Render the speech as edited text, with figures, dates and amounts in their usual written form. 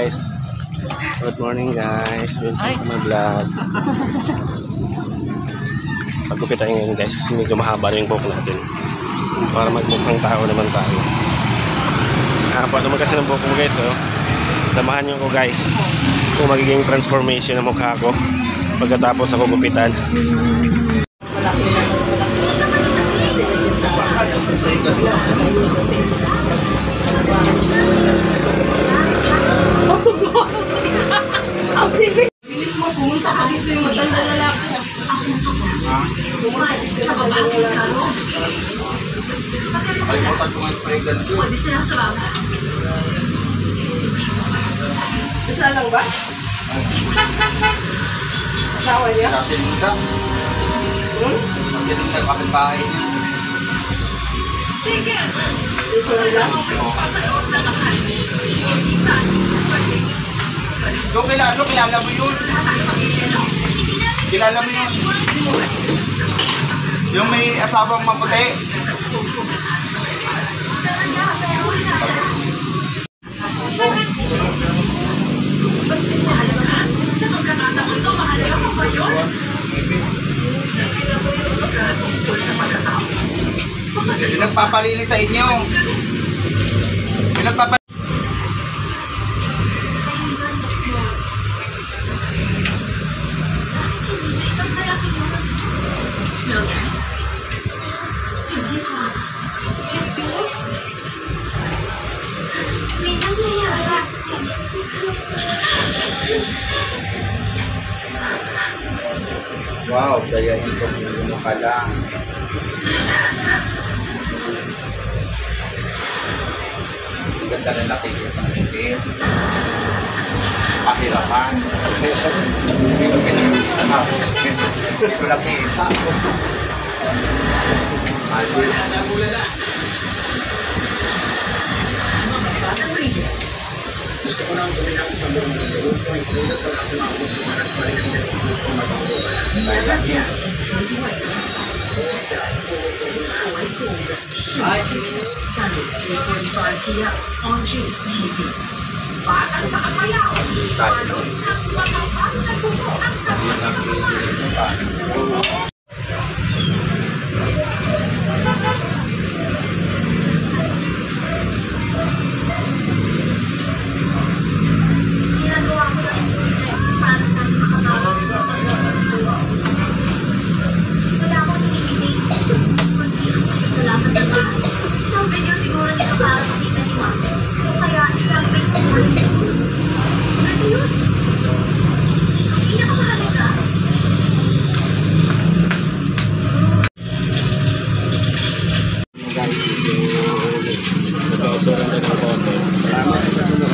guys. Good morning guys. Welcome to my vlog. Pagkupit tayo ngayon guys kasi medyo mahaba rin yung buhok natin. Para magmukhang tao naman tayo. Haba naman kasi ng buhok ko guys. Oh. Samahan niyo ko guys kung magiging transformation ng mukha ko pagkatapos ako gupitan. Ang bilis mo, pumunta ka dito yung matandang lalaki. Mas nakabati ka ro. Kalimutan ko ang spray gun. Pwede sila salamat. Isa lang ba? Asawa niya? Nakalimutan. Nakalimutan kapit-bahay niya. Isa lang? So, kilala mo yun? Kilala mo yun? Yung may asawang maputi? Sa pagkakataon ito, mahalaga mo ba yun? Tungkol sa pagkatao. Pinagpapalinis sa inyo. Pinagpapalinis. Hindi ko. Kasi, may nangyayari. Wow, kaya ito mo ka lang. Ang ganda na nakikita ng itin. Pahirapan. Hindi ko sinagisa na. Hindi ko nakikita. Gusto ko nang guminang sa buong mundo kung ikuna sa lahat ng mga kutuman at balik ang dito kung magagawa. Dahil lang yan. On GTV. Bata sa Kapayaw. Ginagawa ko lang para sa makakatawa sa wala akong hinihiling. Kundi ang pasasalamat ng lahat. Isang video siguro nito para makita ni Mama. Kaya isang video ganito yun. Ang pinakamahalaga. Guys, medyo nag-ausoran tayo ng konti. Salamat sa patuloy.